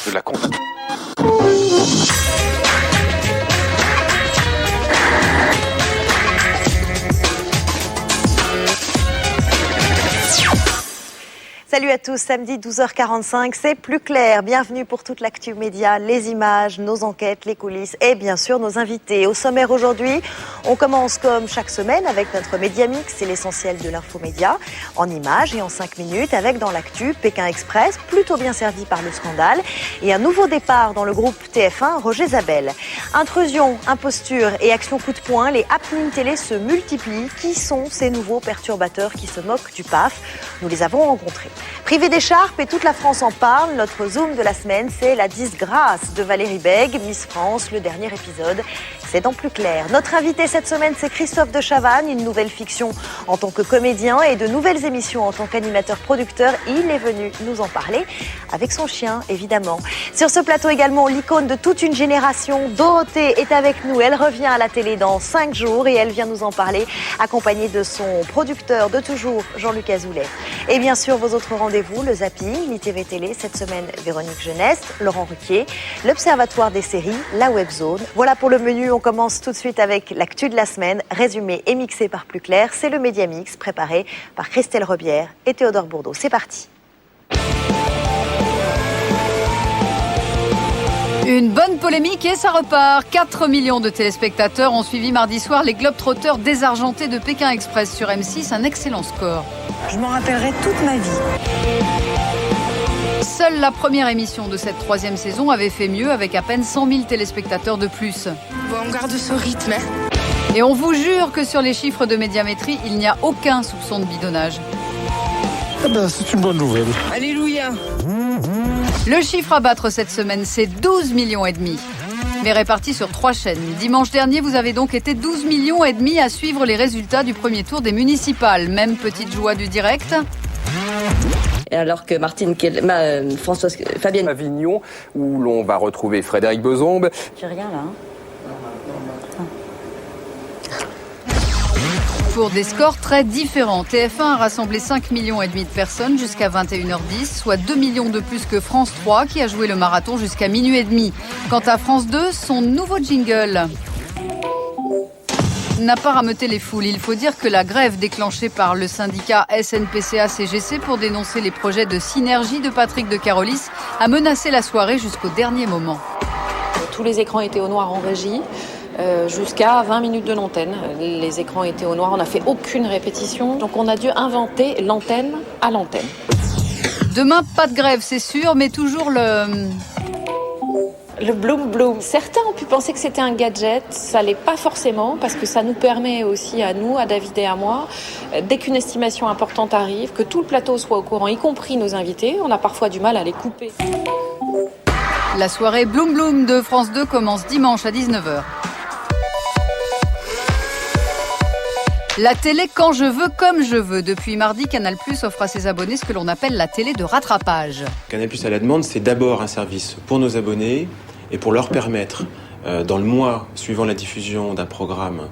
de la compte. Salut à tous, samedi 12h45, c'est plus clair. Bienvenue pour toute l'actu média, les images, nos enquêtes, les coulisses et bien sûr nos invités. Au sommaire aujourd'hui, on commence comme chaque semaine avec notre Média Mix, c'est l'essentiel de l'infomédia, en images et en 5 minutes avec dans l'actu Pékin Express, plutôt bien servi par le scandale, et un nouveau départ dans le groupe TF1, Roger Zabel. Intrusion, imposture et action coup de poing, les happenings télé se multiplient. Qui sont ces nouveaux perturbateurs qui se moquent du PAF? Nous les avons rencontrés. Privé d'écharpe et toute la France en parle, notre zoom de la semaine, c'est la disgrâce de Valérie Bègue, Miss France, le dernier épisode. C'est dans Plus Clair. Notre invité cette semaine, c'est Christophe de Chavannes, une nouvelle fiction en tant que comédien et de nouvelles émissions en tant qu'animateur-producteur. Il est venu nous en parler avec son chien, évidemment. Sur ce plateau également, l'icône de toute une génération, Dorothée est avec nous. Elle revient à la télé dans 5 jours et elle vient nous en parler, accompagnée de son producteur de toujours, Jean-Luc Azoulay. Et bien sûr, vos autres rendez-vous, le zapping, l'ITV Télé, cette semaine, Véronique Jeunesse, Laurent Ruquier, l'Observatoire des séries, la Webzone. Voilà pour le menu. On commence tout de suite avec l'actu de la semaine, résumé et mixé par Plus Clair. C'est le Média Mix préparé par Christelle Rebière et Théodore Bourdeau. C'est parti. Une bonne polémique et ça repart. 4 millions de téléspectateurs ont suivi mardi soir les Globetrotters désargentés de Pékin Express sur M6. Un excellent score. Je m'en rappellerai toute ma vie. Seule la première émission de cette 3e saison avait fait mieux avec à peine 100 000 téléspectateurs de plus. Bon, on garde ce rythme. Et on vous jure que sur les chiffres de médiamétrie, il n'y a aucun soupçon de bidonnage. Eh ben, c'est une bonne nouvelle. Alléluia. Le chiffre à battre cette semaine, c'est 12,5 millions. Mais répartis sur 3 chaînes. Dimanche dernier, vous avez donc été 12,5 millions à suivre les résultats du premier tour des municipales. Même petite joie du direct. Et alors que Fabienne Avignon, où l'on va retrouver Frédéric Bezombe. J'ai rien là. Pour des scores très différents, TF1 a rassemblé 5,5 millions de personnes jusqu'à 21h10, soit 2 millions de plus que France 3 qui a joué le marathon jusqu'à minuit et demi. Quant à France 2, son nouveau jingle n'a pas rameuté les foules. Il faut dire que la grève déclenchée par le syndicat SNPCA-CGC pour dénoncer les projets de synergie de Patrick de Carolis a menacé la soirée jusqu'au dernier moment. Tous les écrans étaient au noir en régie. Jusqu'à 20 minutes de l'antenne. Les écrans étaient au noir, on n'a fait aucune répétition. Donc on a dû inventer l'antenne à l'antenne. Demain, pas de grève, c'est sûr, mais toujours le bloom bloom. Certains ont pu penser que c'était un gadget, ça l'est pas forcément, parce que ça nous permet aussi à nous, à David et à moi, dès qu'une estimation importante arrive, que tout le plateau soit au courant, y compris nos invités. On a parfois du mal à les couper. La soirée Bloom Bloom de France 2 commence dimanche à 19h. La télé quand je veux, comme je veux. Depuis mardi, Canal+ offre à ses abonnés ce que l'on appelle la télé de rattrapage. Canal+ à la demande, c'est d'abord un service pour nos abonnés et pour leur permettre, dans le mois suivant la diffusion d'un programme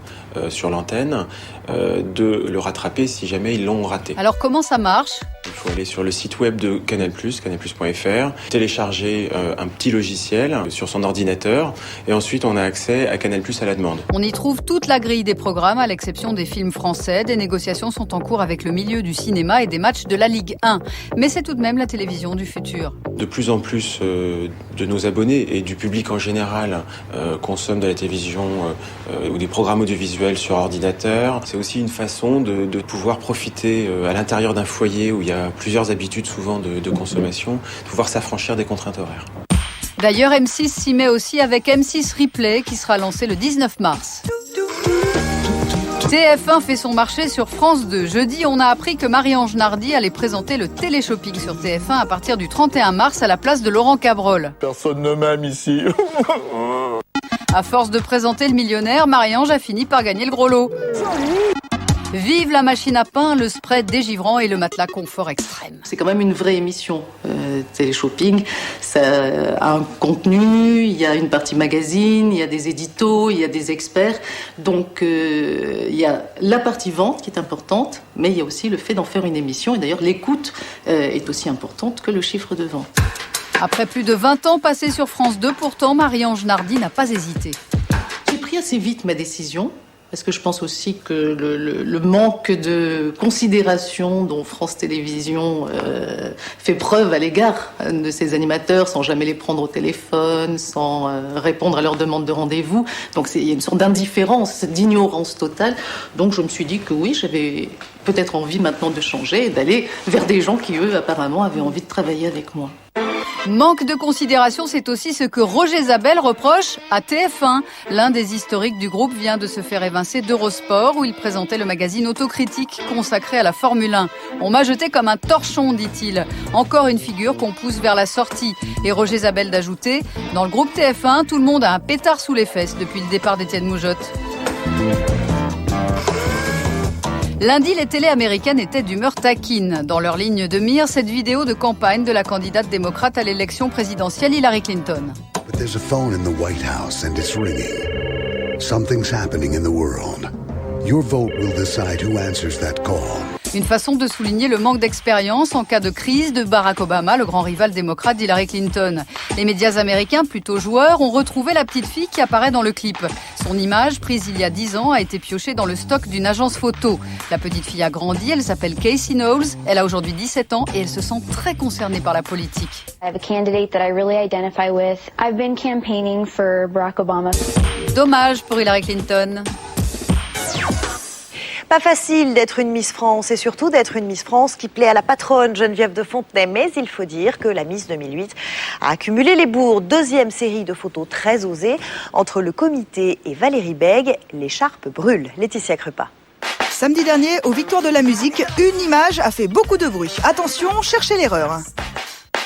sur l'antenne, de le rattraper si jamais ils l'ont raté. Alors comment ça marche ? Il faut aller sur le site web de Canal+, canalplus.fr, télécharger un petit logiciel sur son ordinateur et ensuite on a accès à Canal+ à la demande. On y trouve toute la grille des programmes à l'exception des films français. Des négociations sont en cours avec le milieu du cinéma et des matchs de la Ligue 1. Mais c'est tout de même la télévision du futur. De plus en plus de nos abonnés et du public en général consomment de la télévision ou des programmes audiovisuels sur ordinateur. C'est aussi une façon de pouvoir profiter à l'intérieur d'un foyer où il y a plusieurs habitudes souvent de consommation, de pouvoir s'affranchir des contraintes horaires. D'ailleurs, M6 s'y met aussi avec M6 Replay qui sera lancé le 19 mars. TF1 fait son marché sur France 2. Jeudi, on a appris que Marie-Ange Nardi allait présenter le téléshopping sur TF1 à partir du 31 mars à la place de Laurent Cabrol. Personne ne m'aime ici. À force de présenter le millionnaire, Marie-Ange a fini par gagner le gros lot. Vive la machine à pain, le spray dégivrant et le matelas confort extrême. C'est quand même une vraie émission, télé-shopping. Ça a un contenu, il y a une partie magazine, il y a des éditos, il y a des experts. Donc il y a la partie vente qui est importante, mais il y a aussi le fait d'en faire une émission. Et d'ailleurs, l'écoute est aussi importante que le chiffre de vente. Après plus de 20 ans passés sur France 2, pourtant, Marie-Ange Nardi n'a pas hésité. J'ai pris assez vite ma décision. Parce que je pense aussi que le manque de considération dont France Télévisions fait preuve à l'égard de ses animateurs, sans jamais les prendre au téléphone, sans répondre à leurs demandes de rendez-vous. Donc il y a une sorte d'indifférence, d'ignorance totale. Donc je me suis dit que oui, j'avais peut-être envie maintenant de changer et d'aller vers des gens qui, eux, apparemment, avaient envie de travailler avec moi. Manque de considération, c'est aussi ce que Roger Zabel reproche à TF1. L'un des historiques du groupe vient de se faire évincer d'Eurosport où il présentait le magazine Autocritique consacré à la Formule 1. On m'a jeté comme un torchon, dit-il. Encore une figure qu'on pousse vers la sortie. Et Roger Zabel d'ajouter, dans le groupe TF1, tout le monde a un pétard sous les fesses depuis le départ d'Étienne Moujotte. Lundi, les télés américaines étaient d'humeur taquine. Dans leur ligne de mire, cette vidéo de campagne de la candidate démocrate à l'élection présidentielle Hillary Clinton. But there's a phone in the White House and it's ringing. Something's happening in the world. Your vote will decide who answers that call. Une façon de souligner le manque d'expérience en cas de crise de Barack Obama, le grand rival démocrate d'Hillary Clinton. Les médias américains, plutôt joueurs, ont retrouvé la petite fille qui apparaît dans le clip. Son image, prise il y a 10 ans, a été piochée dans le stock d'une agence photo. La petite fille a grandi, elle s'appelle Casey Knowles, elle a aujourd'hui 17 ans et elle se sent très concernée par la politique. I have a candidate that I really identify with. I've been campaigning for Barack Obama. Dommage pour Hillary Clinton. Pas facile d'être une Miss France et surtout d'être une Miss France qui plaît à la patronne Geneviève de Fontenay. Mais il faut dire que la Miss 2008 a accumulé les bourres. Deuxième série de photos très osées. Entre le comité et Valérie Bègue, l'écharpe brûle. Laetitia Krupa. Samedi dernier, aux Victoires de la musique, une image a fait beaucoup de bruit. Attention, cherchez l'erreur.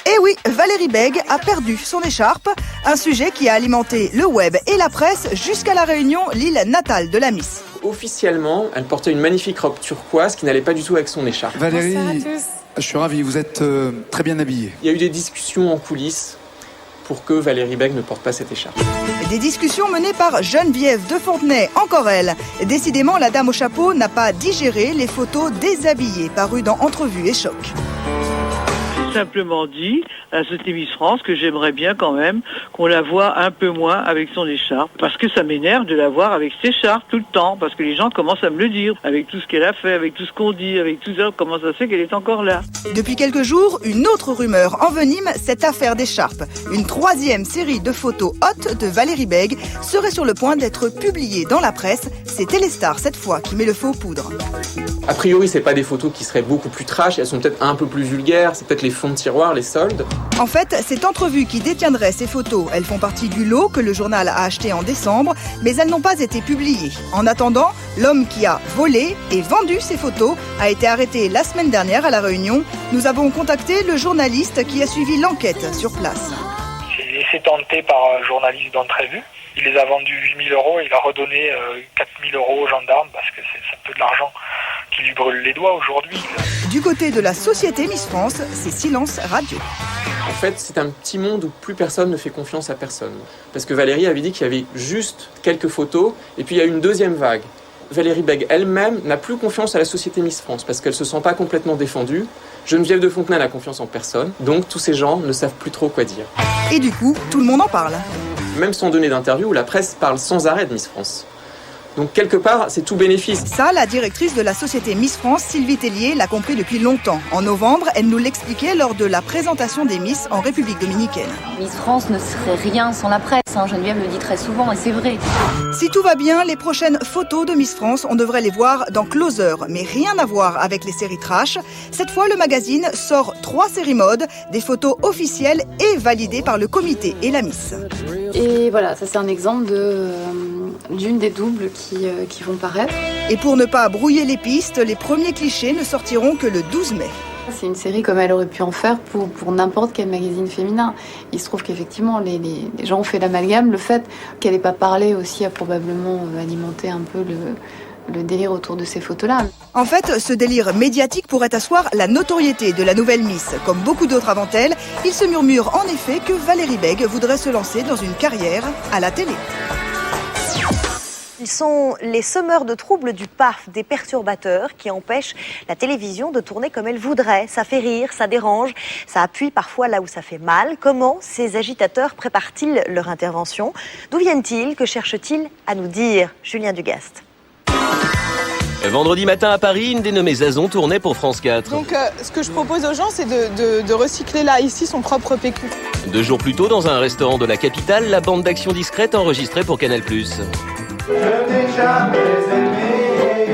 Eh oui, Valérie Bègue a perdu son écharpe, un sujet qui a alimenté le web et la presse jusqu'à La Réunion, l'île natale de la Miss. Officiellement, elle portait une magnifique robe turquoise qui n'allait pas du tout avec son écharpe. Valérie, je suis ravi, vous êtes très bien habillée. Il y a eu des discussions en coulisses pour que Valérie Bègue ne porte pas cette écharpe. Des discussions menées par Geneviève de Fontenay, encore elle. Décidément, la dame au chapeau n'a pas digéré les photos déshabillées parues dans Entrevue et Choc. Simplement dit à cette Miss France que j'aimerais bien quand même qu'on la voit un peu moins avec son écharpe, parce que ça m'énerve de la voir avec cette écharpe tout le temps, parce que les gens commencent à me le dire, avec tout ce qu'elle a fait, avec tout ce qu'on dit, avec tout ça, comment ça se fait qu'elle est encore là. Depuis quelques jours, une autre rumeur envenime cette affaire d'écharpe. Une troisième série de photos hautes de Valérie Bègue serait sur le point d'être publiée dans la presse. C'est Téléstar cette fois qui met le feu aux poudres. A priori, c'est pas des photos qui seraient beaucoup plus trash, elles sont peut-être un peu plus vulgaires, c'est peut-être les fonds de tiroir, les soldes. En fait, c'est Entrevue qui détiendrait ces photos. Elles font partie du lot que le journal a acheté en décembre, mais elles n'ont pas été publiées. En attendant, l'homme qui a volé et vendu ces photos a été arrêté la semaine dernière à La Réunion. Nous avons contacté le journaliste qui a suivi l'enquête sur place. Il s'est tenté par un journaliste d'Entrevue. Il les a vendus 8 000 €, il a redonné 4 000 € aux gendarmes parce que c'est un peu de l'argent qui lui brûle les doigts aujourd'hui. Du côté de la société Miss France, c'est silence radio. En fait, c'est un petit monde où plus personne ne fait confiance à personne. Parce que Valérie avait dit qu'il y avait juste quelques photos, et puis il y a eu une deuxième vague. Valérie Bègue elle-même n'a plus confiance à la société Miss France, parce qu'elle ne se sent pas complètement défendue. Geneviève de Fontenay n'a confiance en personne, donc tous ces gens ne savent plus trop quoi dire. Et du coup, tout le monde en parle. Même sans donner d'interview, la presse parle sans arrêt de Miss France. Donc quelque part, c'est tout bénéfice. Ça, la directrice de la société Miss France, Sylvie Tellier, l'a compris depuis longtemps. En novembre, elle nous l'expliquait lors de la présentation des Miss en République dominicaine. Miss France ne serait rien sans la presse, Geneviève le dit très souvent et c'est vrai. Si tout va bien, les prochaines photos de Miss France, on devrait les voir dans Closer, mais rien à voir avec les séries trash. Cette fois, le magazine sort 3 séries mode, des photos officielles et validées par le comité et la Miss. Et voilà, ça c'est un exemple d'une des doubles qui vont paraître. Et pour ne pas brouiller les pistes, les premiers clichés ne sortiront que le 12 mai. C'est une série comme elle aurait pu en faire pour n'importe quel magazine féminin. Il se trouve qu'effectivement, les gens ont fait l'amalgame. Le fait qu'elle n'ait pas parlé aussi a probablement alimenté un peu le délire autour de ces photos-là. En fait, ce délire médiatique pourrait asseoir la notoriété de la nouvelle Miss. Comme beaucoup d'autres avant elle, il se murmure en effet que Valérie Bègue voudrait se lancer dans une carrière à la télé. Ils sont les semeurs de troubles du PAF, des perturbateurs qui empêchent la télévision de tourner comme elle voudrait. Ça fait rire, ça dérange, ça appuie parfois là où ça fait mal. Comment ces agitateurs préparent-ils leur intervention? D'où viennent-ils? Que cherchent-ils à nous dire? Julien Dugast. Vendredi matin à Paris, une dénommée Zazon tournait pour France 4. Donc ce que je propose aux gens, c'est de recycler là, ici, son propre PQ. 2 jours plus tôt, dans un restaurant de la capitale, la bande d'action discrète enregistrait pour Canal+. Je n'ai jamais aimé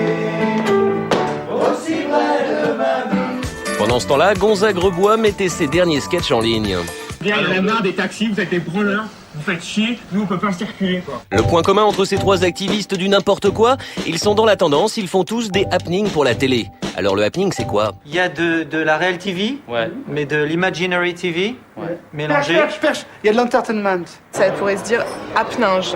aussi près de ma vie. Pendant ce temps-là, Gonzague Rebois mettait ses derniers sketchs en ligne. Bien, il y en a marre des taxis, vous êtes des branleurs, vous faites chier, nous on peut pas circuler quoi. Le point commun entre ces 3 activistes du n'importe quoi, ils sont dans la tendance, ils font tous des happenings pour la télé. Alors le happening c'est quoi? Il y a de la Real TV, mais de l'imaginary TV, mélangé. Perche, il y a de l'entertainment. Ça pourrait se dire happening.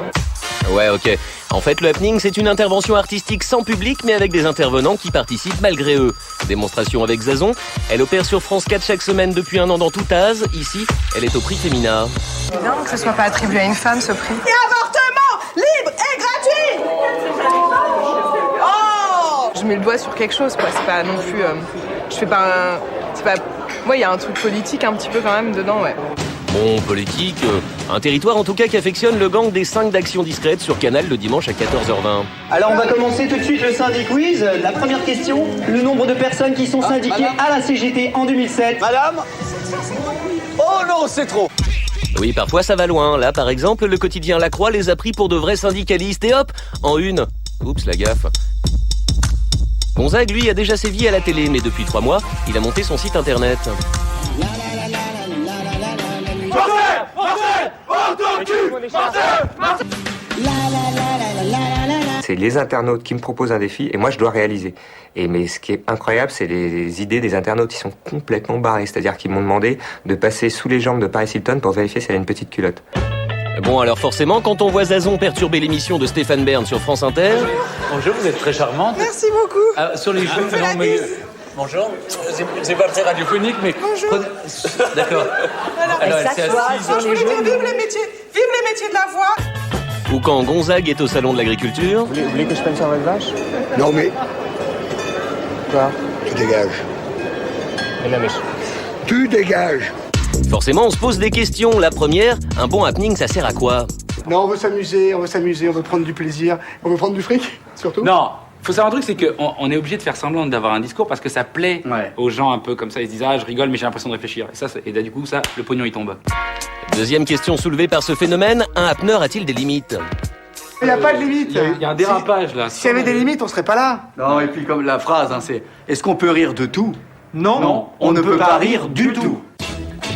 Ouais, ok. En fait, le happening, c'est une intervention artistique sans public, mais avec des intervenants qui participent malgré eux. Démonstration avec Zazon. Elle opère sur France 4 chaque semaine depuis 1 an dans tout Az. Ici, elle est au prix Femina. C'est bien que ce soit pas attribué à une femme, ce prix. Et avortement libre et gratuit. Oh, je mets le doigt sur quelque chose, quoi. C'est pas non plus... je fais pas un... C'est pas... Moi, il y a un truc politique un petit peu quand même dedans, ouais. Bon, politique, un territoire en tout cas qui affectionne le gang des 5 d'actions discrètes sur Canal le dimanche à 14h20. Alors on va commencer tout de suite le syndic quiz. La première question, le nombre de personnes qui sont syndiquées à la CGT en 2007. Madame? Oh non, c'est trop. Oui, parfois ça va loin. Là, par exemple, le quotidien La Croix les a pris pour de vrais syndicalistes et hop, en une. Oups, la gaffe. Gonzague, lui, a déjà sévi à la télé, mais depuis 3 mois, il a monté son site internet. C'est les internautes qui me proposent un défi et moi je dois réaliser. Mais ce qui est incroyable, c'est les idées des internautes qui sont complètement barrées. C'est-à-dire qu'ils m'ont demandé de passer sous les jambes de Paris Hilton pour vérifier si elle a une petite culotte. Bon, alors forcément, quand on voit Zazon perturber l'émission de Stéphane Bern sur France Inter... Bonjour, vous êtes très charmante. Merci beaucoup. Sur les jeux, non, mais... Bonjour, c'est pas très radiophonique, mais... Bonjour. D'accord. Alors, elle s'est assise. Je voulais dire vive les métiers de la voix. Ou quand Gonzague est au salon de l'agriculture... Vous voulez que je prenne sur votre vache? Non mais... Quoi? Tu dégages. Et la mèche. Tu dégages. Forcément, on se pose des questions. La première, un bon happening, ça sert à quoi? Non, on veut s'amuser, on veut prendre du plaisir, on veut prendre du fric, surtout. Non, faut savoir un truc, c'est qu'on est obligé de faire semblant d'avoir un discours parce que ça plaît aux gens un peu comme ça. Ils se disent, ah, je rigole, mais j'ai l'impression de réfléchir. Et du coup, ça, le pognon, il tombe. Deuxième question soulevée par ce phénomène, un happeneur a-t-il des limites? Il n'y a pas de limite. Il y a un dérapage, là. S'il y avait des limites, on serait pas là. Non, et puis comme la phrase, c'est « Est-ce qu'on peut rire de tout ?» Non, on ne peut pas rire du tout.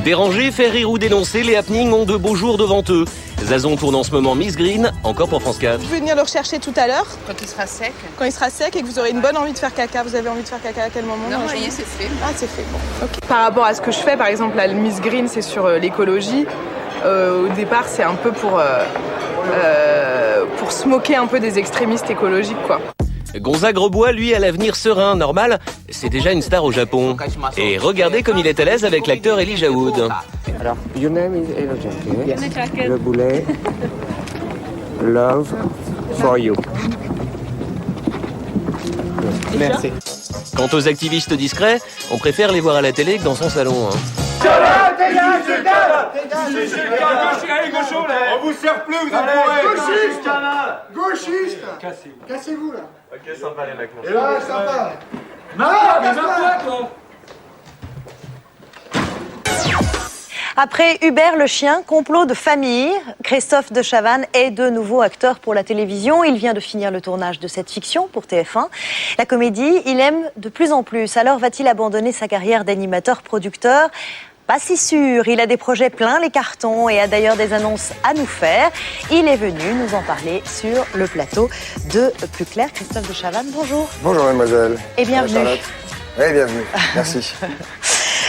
Déranger, faire rire ou dénoncer, les happenings ont de beaux jours devant eux. Zazon tourne en ce moment Miss Green, encore pour France 4. Vous pouvez venir le rechercher tout à l'heure. Quand il sera sec. Quand il sera sec et que vous aurez une bonne envie de faire caca. Vous avez envie de faire caca à quel moment? Non, ça y est, c'est fait. Ah, c'est fait, bon. Okay. Par rapport à ce que je fais, par exemple, la Miss Green, c'est sur l'écologie. Au départ, c'est un peu pour se moquer un peu des extrémistes écologiques, quoi. Gonzague Rebois, lui, a l'avenir serein, normal. C'est déjà une star au Japon. Et regardez comme il est à l'aise avec l'acteur Elijah Wood. Alors, your name is Eva Jacket. Le boulet. Love for you. Merci. Quant aux activistes discrets, on préfère les voir à la télé que dans son salon. On vous sert plus, vous êtes Gauchiste. Cassez-vous là. Ok, sympa les mecs. Et là, sympa. Après Hubert le chien, complot de famille, Christophe de Chavannes est de nouveau acteur pour la télévision. Il vient de finir le tournage de cette fiction pour TF1. La comédie, il aime de plus en plus. Alors va-t-il abandonner sa carrière d'animateur-producteur ? Pas si sûr, il a des projets pleins les cartons et a d'ailleurs des annonces à nous faire. Il est venu nous en parler sur le plateau de Plus Clair. Christophe de Chavannes, bonjour. Bonjour mademoiselle. Et bienvenue. Oui, bienvenue, merci.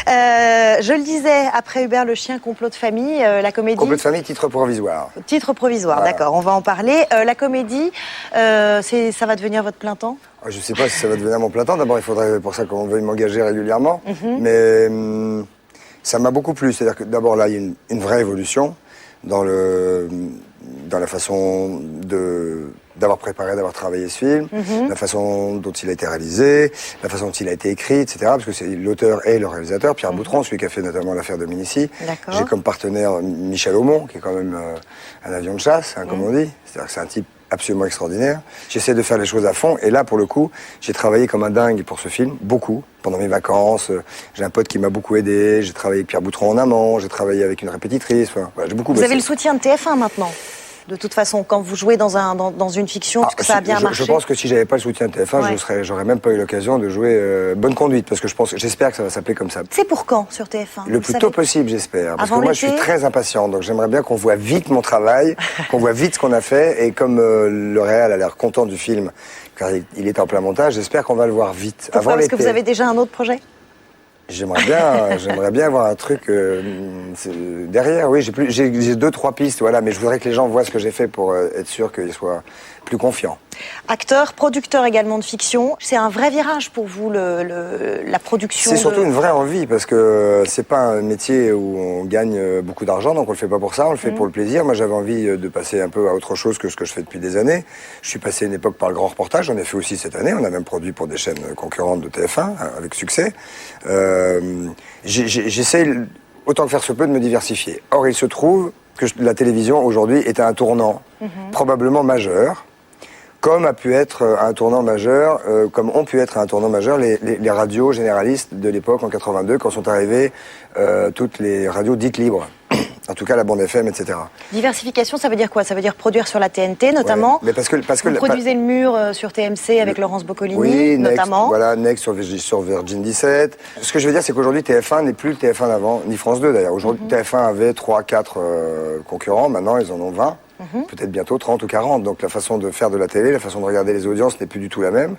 Je le disais, après Hubert le chien, complot de famille, la comédie... Complot de famille, titre provisoire. Titre provisoire, voilà. D'accord, on va en parler. La comédie, ça va devenir votre plein temps ? Je ne sais pas si ça va devenir mon plein temps. D'abord, il faudrait pour ça qu'on veuille m'engager régulièrement. Mais ça m'a beaucoup plu. C'est-à-dire que d'abord, là, il y a une vraie évolution dans la façon de d'avoir préparé, d'avoir travaillé ce film, la façon dont il a été réalisé, la façon dont il a été écrit, etc. Parce que c'est l'auteur et le réalisateur, Pierre Boutron, celui qui a fait notamment l'affaire Dominici. J'ai comme partenaire Michel Aumont, qui est quand même un avion de chasse, comme on dit. C'est-à-dire que c'est un type absolument extraordinaire. J'essaie de faire les choses à fond, et là, pour le coup, j'ai travaillé comme un dingue pour ce film, beaucoup, pendant mes vacances. J'ai un pote qui m'a beaucoup aidé, j'ai travaillé avec Pierre Boutron en amont, j'ai travaillé avec une répétitrice, voilà, j'ai beaucoup bossé. Vous avez le soutien de TF1 maintenant, de toute façon, quand vous jouez dans une fiction, parce que ça a bien marché. Je pense que si j'avais pas le soutien de TF1, j'aurais même pas eu l'occasion de jouer Bonne Conduite, parce que j'espère que ça va s'appeler comme ça. C'est pour quand sur TF1? Le plus tôt possible, j'espère. Parce que moi, je suis très impatient, donc j'aimerais bien qu'on voit vite mon travail, qu'on voit vite ce qu'on a fait, et comme le réal a l'air content du film, car il est en plein montage, j'espère qu'on va le voir vite. Pourquoi? Parce que vous avez déjà un autre projet? J'aimerais bien avoir un truc derrière. Oui, j'ai 2-3 pistes, voilà, mais je voudrais que les gens voient ce que j'ai fait pour être sûr qu'ils soient plus confiants. Acteur, producteur également de fiction, c'est un vrai virage pour vous, la production. C'est surtout une vraie envie, parce que c'est pas un métier où on gagne beaucoup d'argent, donc on le fait pas pour ça, on le fait pour le plaisir. Moi, j'avais envie de passer un peu à autre chose que ce que je fais depuis des années. Je suis passé une époque par le grand reportage, j'en ai fait aussi cette année, on a même produit pour des chaînes concurrentes de TF1, avec succès. J'essaie, autant que faire se peut, de me diversifier. Or, il se trouve que la télévision, aujourd'hui, est à un tournant probablement majeur, comme a pu être un tournant majeur, comme ont pu être un tournant majeur les radios généralistes de l'époque, en 82, quand sont arrivées toutes les radios dites libres. En tout cas, la bande FM, etc. Diversification, ça veut dire quoi? Ça veut dire produire sur la TNT, notamment. Mais parce que vous produisez le mur sur TMC avec Laurence Boccolini, oui, notamment. Voilà, Next sur Virgin 17. Ce que je veux dire, c'est qu'aujourd'hui, TF1 n'est plus le TF1 d'avant, ni France 2 d'ailleurs. Aujourd'hui, TF1 avait 3-4 concurrents, maintenant ils en ont 20. Peut-être bientôt 30 ou 40. Donc la façon de faire de la télé, la façon de regarder les audiences n'est plus du tout la même.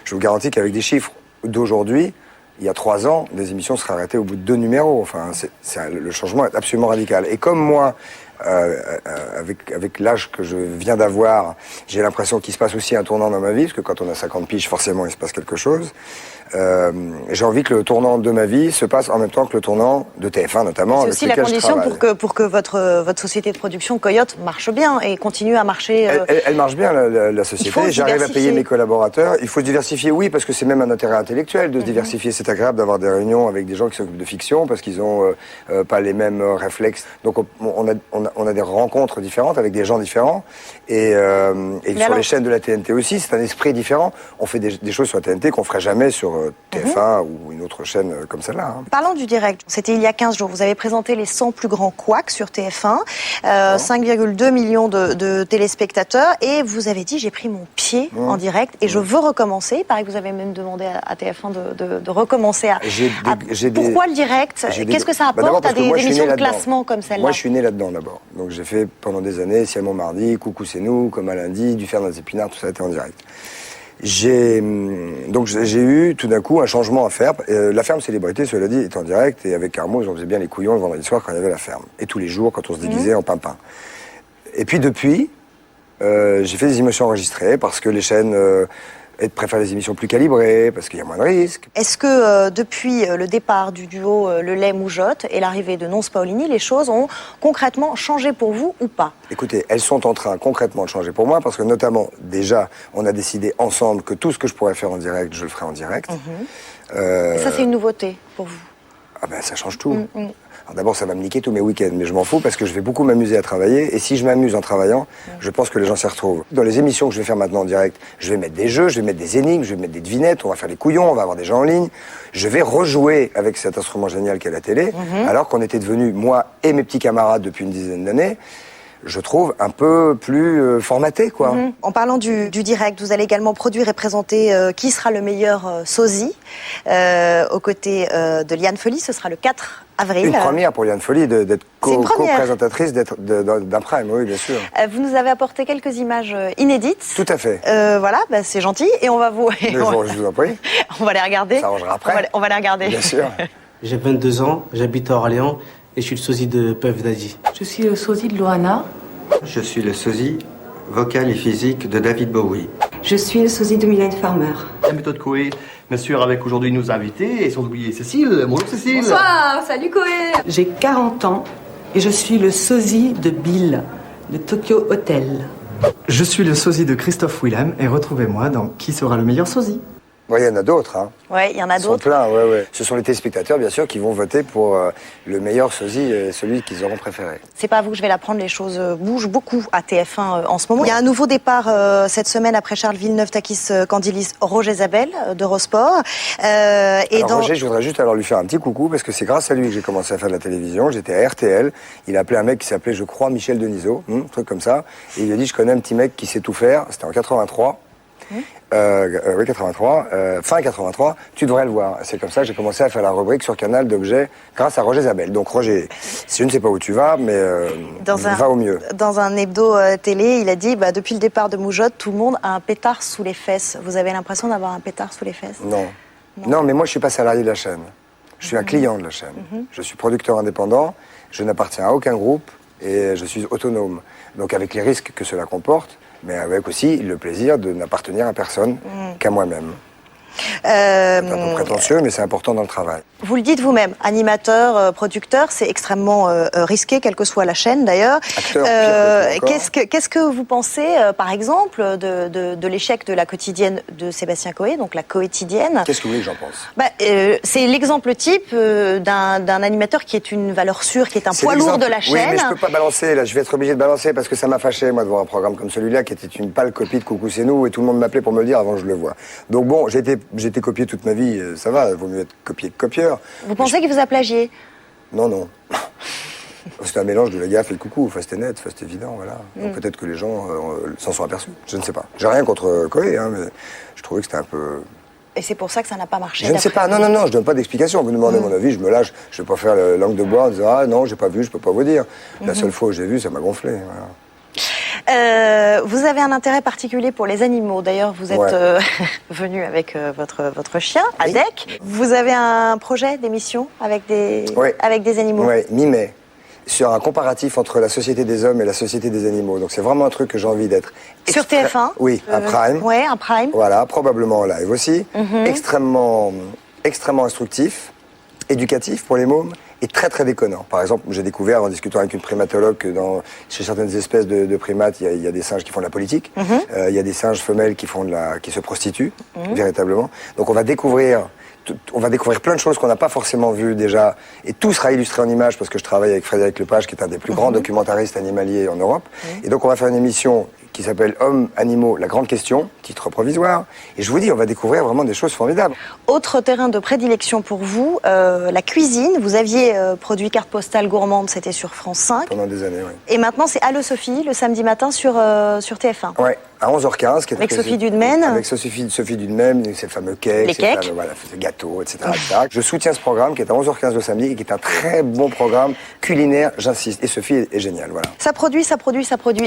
Je vous garantis qu'avec des chiffres d'aujourd'hui, il y a 3 ans, des émissions seraient arrêtées au bout de 2 numéros. Enfin, le changement est absolument radical. Et comme moi, avec l'âge que je viens d'avoir, j'ai l'impression qu'il se passe aussi un tournant dans ma vie, parce que quand on a 50 piges, forcément, il se passe quelque chose. J'ai envie que le tournant de ma vie se passe en même temps que le tournant de TF1, notamment. C'est aussi la condition pour que votre société de production, Coyote, marche bien et continue à marcher. Elle marche bien, la société. J'arrive à payer mes collaborateurs. Il faut se diversifier, oui, parce que c'est même un intérêt intellectuel de se diversifier. C'est agréable d'avoir des réunions avec des gens qui s'occupent de fiction, parce qu'ils n'ont pas les mêmes réflexes. Donc on a des rencontres différentes avec des gens différents. Et sur les chaînes de la TNT aussi, c'est un esprit différent. On fait des choses sur la TNT qu'on ne ferait jamais sur TF1 ou une autre chaîne comme celle-là. Parlons du direct. C'était il y a 15 jours. Vous avez présenté les 100 plus grands couacs sur TF1. 5,2 millions de téléspectateurs. Et vous avez dit, j'ai pris mon pied en direct et je veux recommencer. Il paraît que vous avez même demandé à TF1 de recommencer à... Pourquoi le direct? Qu'est-ce que ça apporte à des émissions de classement comme celle-là? Moi, je suis né là-dedans d'abord. Donc j'ai fait pendant des années Ciel mon mardi, Coucou c'est nous, Comme un lundi, Du fer dans les épinards, tout ça était en direct. J'ai eu tout d'un coup un changement à faire. La ferme célébrité, cela dit, est en direct, et avec Carmo, on faisait bien les couillons le vendredi soir quand il y avait la ferme. Et tous les jours quand on se déguisait en pimpin. Et puis depuis, j'ai fait des émissions enregistrées parce que les chaînes préfèrent les émissions plus calibrées, parce qu'il y a moins de risques. Est-ce que depuis le départ du duo Le Lait Moujotte et l'arrivée de Nonce Paolini, les choses ont concrètement changé pour vous ou pas? Écoutez, elles sont en train concrètement de changer pour moi, parce que notamment, déjà, on a décidé ensemble que tout ce que je pourrais faire en direct, je le ferai en direct. Et ça, c'est une nouveauté pour vous? Ah ben, ça change tout. Alors d'abord, ça va me niquer tous mes week-ends, mais je m'en fous parce que je vais beaucoup m'amuser à travailler. Et si je m'amuse en travaillant, je pense que les gens s'y retrouvent. Dans les émissions que je vais faire maintenant en direct, je vais mettre des jeux, je vais mettre des énigmes, je vais mettre des devinettes, on va faire les couillons, on va avoir des gens en ligne. Je vais rejouer avec cet instrument génial qu'est la télé, alors qu'on était devenus, moi et mes petits camarades depuis une dizaine d'années, je trouve, un peu plus formaté, quoi. En parlant du direct, vous allez également produire et présenter Qui sera le meilleur sosie aux côtés de Liane Folly. Ce sera le 4 avril. Une première pour Liane Folly d'être co-présentatrice d'un prime, oui, bien sûr. Vous nous avez apporté quelques images inédites. Tout à fait. Voilà, c'est gentil. Et on va vous... Je vous en prie. On va les regarder. Ça arrangera après. On va les regarder. Bien sûr. J'ai 22 ans, j'habite à Orléans. Et je suis le sosie de Puff Daddy. Je suis le sosie de Loana. Je suis le sosie vocal et physique de David Bowie. Je suis le sosie de Mylène Farmer. La méthode Coé, bien sûr, avec aujourd'hui nos invités, et sans oublier Cécile. Bonjour Cécile. Bonsoir, salut Coé. J'ai 40 ans et je suis le sosie de Bill, de Tokyo Hotel. Je suis le sosie de Christophe Willem et retrouvez-moi dans Qui sera le meilleur sosie. Oui, il y en a d'autres. Hein. Oui, il y en a Ils sont d'autres. pleins, ouais. Ce sont les téléspectateurs, bien sûr, qui vont voter pour le meilleur sosie et celui qu'ils auront préféré. C'est pas à vous que je vais l'apprendre, les choses bougent beaucoup à TF1 en ce moment. Il y a un nouveau départ cette semaine après Charles Villeneuve, Takis Candilis, Roger Zabel d'Eurosport. Roger, je voudrais juste alors lui faire un petit coucou parce que c'est grâce à lui que j'ai commencé à faire de la télévision. J'étais à RTL. Il a appelé un mec qui s'appelait, je crois, Michel Denisot, un truc comme ça. Et il lui a dit, je connais un petit mec qui sait tout faire. C'était en 83. Oui, 83, fin 83, tu devrais le voir. C'est comme ça que j'ai commencé à faire la rubrique sur Canal d'objets grâce à Roger Zabel. Donc Roger, je ne sais pas où tu vas, mais va au mieux. Dans un hebdo télé, il a dit, depuis le départ de Moujotte, tout le monde a un pétard sous les fesses. Vous avez l'impression d'avoir un pétard sous les fesses? Non, mais moi je suis pas salarié de la chaîne. Je suis un client de la chaîne. Je suis producteur indépendant, je n'appartiens à aucun groupe et je suis autonome. Donc avec les risques que cela comporte, mais avec aussi le plaisir de n'appartenir à personne qu'à moi-même. C'est un peu prétentieux, mais c'est important dans le travail. Vous le dites vous-même, animateur, producteur, c'est extrêmement risqué, quelle que soit la chaîne d'ailleurs. Qu'est-ce que vous pensez, par exemple, de l'échec de la quotidienne de Sébastien Coé, donc la Coétidienne? Qu'est-ce que vous voulez que j'en pense? C'est l'exemple type d'un animateur qui est une valeur sûre, qui est un poids lourd de la chaîne. Oui, mais je peux pas balancer, là, je vais être obligé de balancer parce que ça m'a fâché, moi, de voir un programme comme celui-là qui était une pâle copie de Coucou c'est nous et tout le monde m'appelait pour me le dire avant que je le voie. Donc bon, j'ai été copié toute ma vie, ça va, il vaut mieux être copié que copieur. Vous pensez qu'il vous a plagié? Non. C'était un mélange de la gaffe et le coucou, c'était net, c'était évident, voilà. Donc peut-être que les gens s'en sont aperçus, je ne sais pas. J'ai rien contre Coé, mais je trouvais que c'était un peu... Et c'est pour ça que ça n'a pas marché? Je ne sais pas, non, je donne pas d'explication. Vous me demandez mon avis, je me lâche, je vais pas faire la langue de bois en disant « Ah non, j'ai pas vu, je peux pas vous dire ». La seule fois où j'ai vu, ça m'a gonflé, voilà. Vous avez un intérêt particulier pour les animaux. D'ailleurs, vous êtes venu avec votre chien, Adek. Vous avez un projet d'émission avec des animaux? Oui, mi-mai. Sur un comparatif entre la société des hommes et la société des animaux. Donc c'est vraiment un truc que j'ai envie d'être. Sur TF1? Oui, un prime. Oui, un prime. Voilà, probablement en live aussi. Extrêmement instructif, éducatif pour les mômes. Et très très déconnant. Par exemple, j'ai découvert en discutant avec une primatologue que chez certaines espèces de primates, il y a des singes qui font de la politique. Il y a des singes femelles qui se prostituent, véritablement. Donc on va découvrir plein de choses qu'on n'a pas forcément vues déjà. Et tout sera illustré en images parce que je travaille avec Frédéric Lepage, qui est un des plus grands documentaristes animaliers en Europe. Et donc on va faire une émission qui s'appelle Hommes, Animaux, la grande question, titre provisoire. Et je vous dis, on va découvrir vraiment des choses formidables. Autre terrain de prédilection pour vous, la cuisine. Vous aviez produit Carte postale gourmande, c'était sur France 5. Pendant des années, oui. Et maintenant, c'est Allo Sophie, le samedi matin sur TF1. Ouais, à 11h15. Avec Sophie Dudemaine. Avec Sophie Dudemaine, ces fameux cakes, ces gâteaux, etc., etc. Je soutiens ce programme qui est à 11h15 le samedi et qui est un très bon programme culinaire, j'insiste. Et Sophie est géniale, voilà. Ça produit.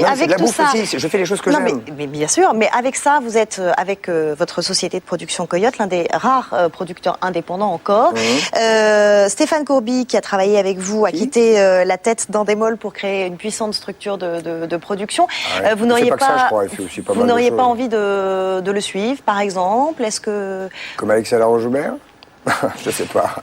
Non, avec tout ça, aussi. Je fais les choses que j'aime. Mais bien sûr, mais avec ça, vous êtes avec votre société de production Coyote, l'un des rares producteurs indépendants encore. Stéphane Courby, qui a travaillé avec vous, a quitté la tête d'Endemol pour créer une puissante structure de production. Vous n'auriez pas envie de le suivre, par exemple? Est-ce que... Comme Alexia Laroche-Joubert? Je sais pas.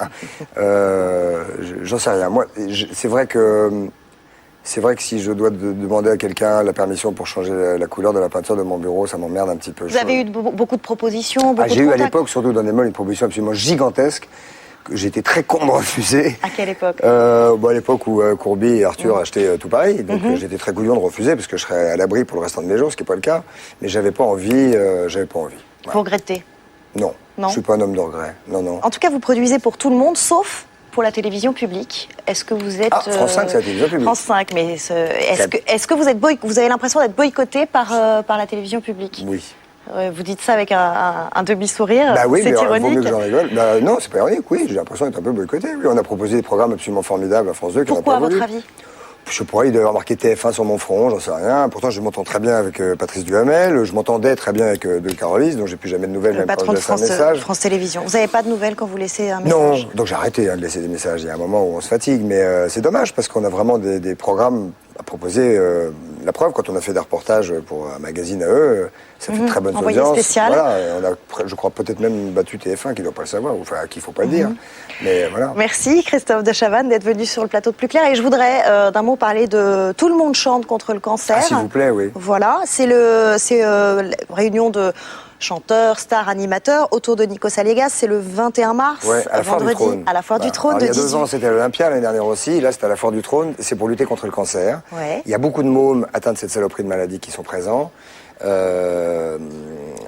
J'en sais rien. Moi, c'est vrai que si je dois demander à quelqu'un la permission pour changer la couleur de la peinture de mon bureau, ça m'emmerde un petit peu. Vous avez eu beaucoup de propositions, beaucoup de J'ai eu à contacts. l'époque, surtout dans des molles, une proposition absolument gigantesque que j'ai été très con de refuser. À quelle époque? À l'époque où Courby et Arthur achetaient tout pareil. Donc j'étais très couillon de refuser parce que je serais à l'abri pour le restant de mes jours, ce qui n'est pas le cas. Mais j'avais pas envie. Voilà. Vous regrettez? Non. Je suis pas un homme de regret. Non. En tout cas, vous produisez pour tout le monde, sauf pour la télévision publique. Est-ce que vous êtes... France 5, c'est la télévision publique. France 5, mais est-ce que vous avez l'impression d'être boycotté par la télévision publique? Oui. Vous dites ça avec un demi-sourire, oui, c'est mais ironique. vaut mieux que j'en rigole. Non, c'est pas ironique, oui, j'ai l'impression d'être un peu boycotté. Oui, on a proposé des programmes absolument formidables à France 2 qui n'ont Pourquoi, pas voulu. à votre avis? Je pourrais, il doit avoir marqué TF1 sur mon front, j'en sais rien. Pourtant, je m'entends très bien avec Patrice Duhamel. Je m'entendais très bien avec De Carolis, dont j'ai plus jamais de nouvelles, Le même patron quand de je laisse un message. France Télévisions. Vous n'avez pas de nouvelles quand vous laissez un message? Non, donc j'ai arrêté de laisser des messages. Il y a un moment où on se fatigue, mais c'est dommage parce qu'on a vraiment des programmes à proposer la preuve, quand on a fait des reportages pour un magazine à eux, ça fait de très bonne Envoyé audience. spécial. Voilà, on a, je crois, peut-être même battu TF1 qui ne doit pas le savoir, enfin à qui il ne faut pas le dire. Mais voilà. Merci Christophe de Chavannes d'être venu sur le plateau de Plus Clair. Et je voudrais d'un mot parler de Tout le monde chante contre le cancer. Ah, s'il vous plaît, oui. Voilà, c'est la réunion de chanteurs, stars, animateurs autour de Nikos Aliagas. C'est le 21 mars, à la vendredi, Foire du Trône. à la Foire du Trône. Alors, il y a 2 ans, c'était à l'Olympia, l'année dernière aussi. Là, c'était à la Foire du Trône. C'est pour lutter contre le cancer. Ouais. Il y a beaucoup de mômes atteints de cette saloperie de maladie qui sont présents.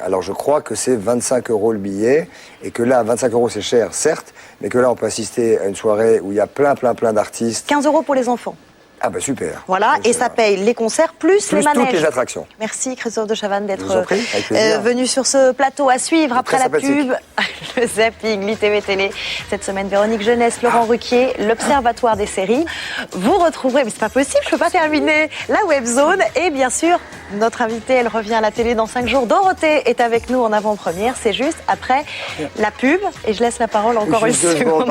Alors je crois que c'est 25 € le billet, et que là, 25 € c'est cher, certes, mais que là on peut assister à une soirée où il y a plein d'artistes. 15 € pour les enfants. Ah bah super. Voilà, et ça paye les concerts plus les manèges. Toutes les attractions. Merci Christophe de Chavannes d'être venu sur ce plateau. À suivre après la pub, le zapping, l'ITV Télé. Cette semaine, Véronique Jeunesse, Laurent Ruquier, l'Observatoire des séries. Vous retrouverez, mais c'est pas possible, je peux pas terminer, la Webzone. Et bien sûr, notre invitée, elle revient à la télé dans 5 jours. Dorothée est avec nous en avant-première, c'est juste après la pub. Et je laisse la parole encore une seconde.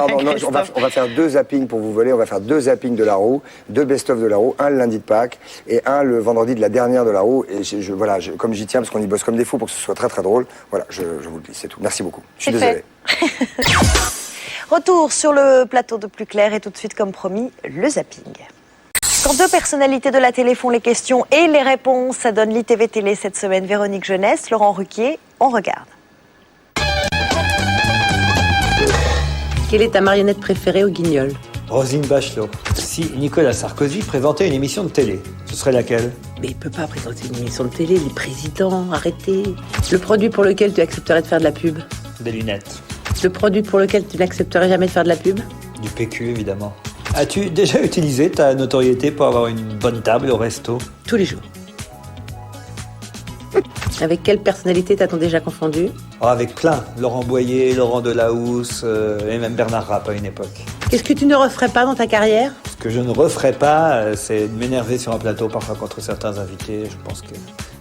On va faire 2 zappings pour vous voler. On va faire 2 zappings de la roue, 2 best-of de la roue, un le lundi de Pâques et un le vendredi de la dernière de la roue. Et comme j'y tiens, parce qu'on y bosse comme des fous pour que ce soit très très drôle, voilà, je vous le dis, c'est tout. Merci beaucoup. Je suis désolé. Retour sur le plateau de Plus Clair et tout de suite, comme promis, le zapping. Quand 2 personnalités de la télé font les questions et les réponses, ça donne l'ITV Télé cette semaine. Véronique Jeunesse, Laurent Ruquier, on regarde. Quelle est ta marionnette préférée au Guignol ? Roselyne Bachelot. Si Nicolas Sarkozy présentait une émission de télé, ce serait laquelle? Mais il peut pas présenter une émission de télé, les présidents, arrêtez. Le produit pour lequel tu accepterais de faire de la pub? Des lunettes. Le produit pour lequel tu n'accepterais jamais de faire de la pub? Du PQ, évidemment. As-tu déjà utilisé ta notoriété pour avoir une bonne table au resto? Tous les jours. Avec quelle personnalité t'as-t-on déjà confondu? Avec plein. Laurent Boyer, Laurent Delahousse et même Bernard Rapp à une époque. Qu'est-ce que tu ne referais pas dans ta carrière? Ce que je ne referais pas, c'est de m'énerver sur un plateau, parfois contre certains invités. Je pense que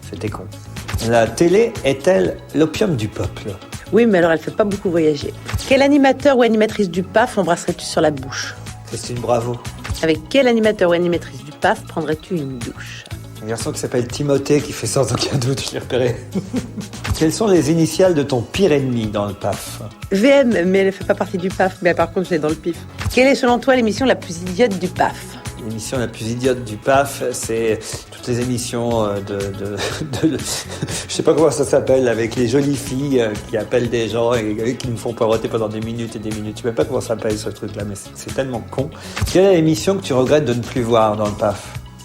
c'était con. La télé est-elle l'opium du peuple? Oui, mais alors elle ne fait pas beaucoup voyager. Quel animateur ou animatrice du PAF embrasserais-tu sur la bouche? Christine Bravo. Avec quel animateur ou animatrice du PAF prendrais-tu une douche? Un garçon qui s'appelle Timothée, qui fait sans aucun doute, je l'ai repéré. Quelles sont les initiales de ton pire ennemi dans le PAF? VM, mais elle ne fait pas partie du PAF. Mais par contre, je l'ai dans le pif. Quelle est selon toi l'émission la plus idiote du PAF? L'émission la plus idiote du PAF, c'est toutes les émissions je sais pas comment ça s'appelle, avec les jolies filles qui appellent des gens et qui nous font poireauter pendant des minutes et des minutes. Je sais même pas comment ça s'appelle ce truc-là, mais c'est tellement con. Quelle est l'émission que tu regrettes de ne plus voir dans le PAF?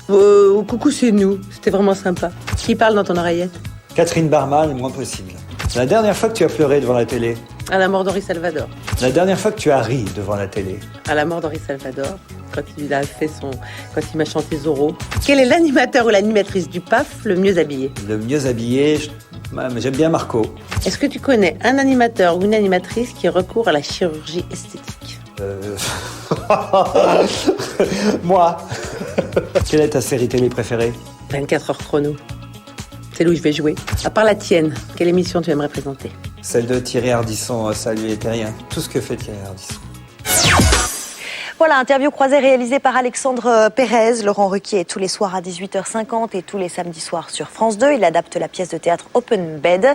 Coucou, c'est nous. C'était vraiment sympa. Qui parle dans ton oreillette? Catherine Barma, le moins possible. La dernière fois que tu as pleuré devant la télé? À la mort d'Henri Salvador. La dernière fois que tu as ri devant la télé? À la mort d'Henri Salvador, quand il m'a chanté Zorro. Quel est l'animateur ou l'animatrice du PAF le mieux habillé? Le mieux habillé, j'aime bien Marco. Est-ce que tu connais un animateur ou une animatrice qui recourt à la chirurgie esthétique? Moi. Quelle est ta série télé préférée? 24 heures chrono. C'est là où je vais jouer. À part la tienne, quelle émission tu aimerais présenter? Celle de Thierry Ardisson, Salut les terriens. Tout ce que fait Thierry Ardisson. Voilà, interview croisée réalisée par Alexandre Pérez. Laurent Ruquier est tous les soirs à 18h50 et tous les samedis soirs sur France 2. Il adapte la pièce de théâtre Open Bed.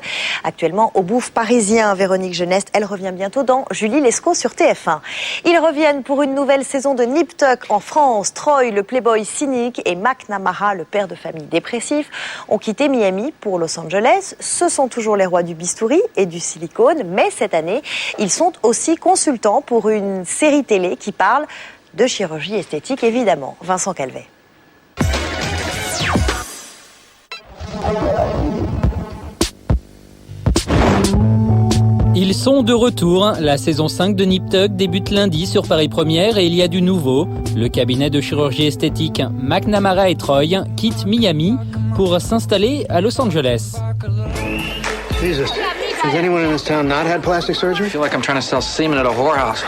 Actuellement au Bouffe parisien. Véronique Jeunesse, elle revient bientôt dans Julie Lescaut sur TF1. Ils reviennent pour une nouvelle saison de Nip Tuck en France. Troy, le playboy cynique, et McNamara, le père de famille dépressif, ont quitté Miami pour Los Angeles. Ce sont toujours les rois du bistouri et du silicone, mais cette année, ils sont aussi consultants pour une série télé qui parle de chirurgie esthétique, évidemment. Vincent Calvet. Ils sont de retour. La saison 5 de Nip Tuck débute lundi sur Paris Première et il y a du nouveau. Le cabinet de chirurgie esthétique McNamara et Troy quittent Miami pour s'installer à Los Angeles. Jesus, has anyone in this town not had plastic surgery? I feel like I'm trying to sell semen at a whorehouse.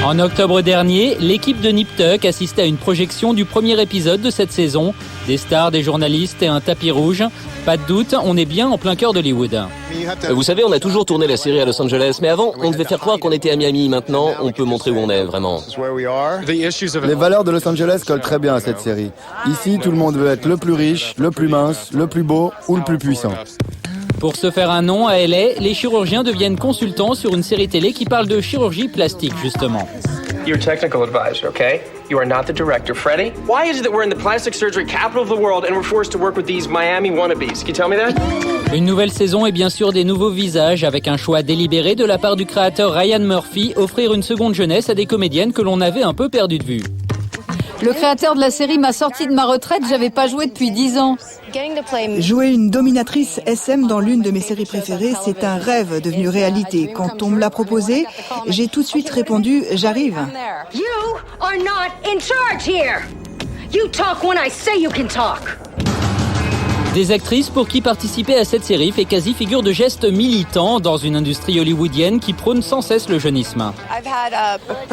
En octobre dernier, l'équipe de Nip Tuck assistait à une projection du premier épisode de cette saison. Des stars, des journalistes et un tapis rouge. Pas de doute, on est bien en plein cœur d'Hollywood. Vous savez, on a toujours tourné la série à Los Angeles, mais avant, on devait faire croire qu'on était à Miami. Maintenant, on peut montrer où on est, vraiment. Les valeurs de Los Angeles collent très bien à cette série. Ici, tout le monde veut être le plus riche, le plus mince, le plus beau ou le plus puissant. Pour se faire un nom à LA, les chirurgiens deviennent consultants sur une série télé qui parle de chirurgie plastique, justement. Your technical advisor, okay? You are not the director. Freddie, why is it that we're in the plastic surgery capital of the world and we're forced to work with these Miami wannabes? Can you tell me that? Une nouvelle saison et bien sûr des nouveaux visages avec un choix délibéré de la part du créateur Ryan Murphy, offrir une seconde jeunesse à des comédiennes que l'on avait un peu perdues de vue. Le créateur de la série m'a sorti de ma retraite, j'avais pas joué depuis 10 ans. Jouer une dominatrice SM dans l'une de mes séries préférées, c'est un rêve devenu réalité. Quand on me l'a proposé, j'ai tout de suite répondu « j'arrive ». You are not in charge here. You talk when I say you can talk. Des actrices pour qui participer à cette série fait quasi figure de gestes militants dans une industrie hollywoodienne qui prône sans cesse le jeunisme.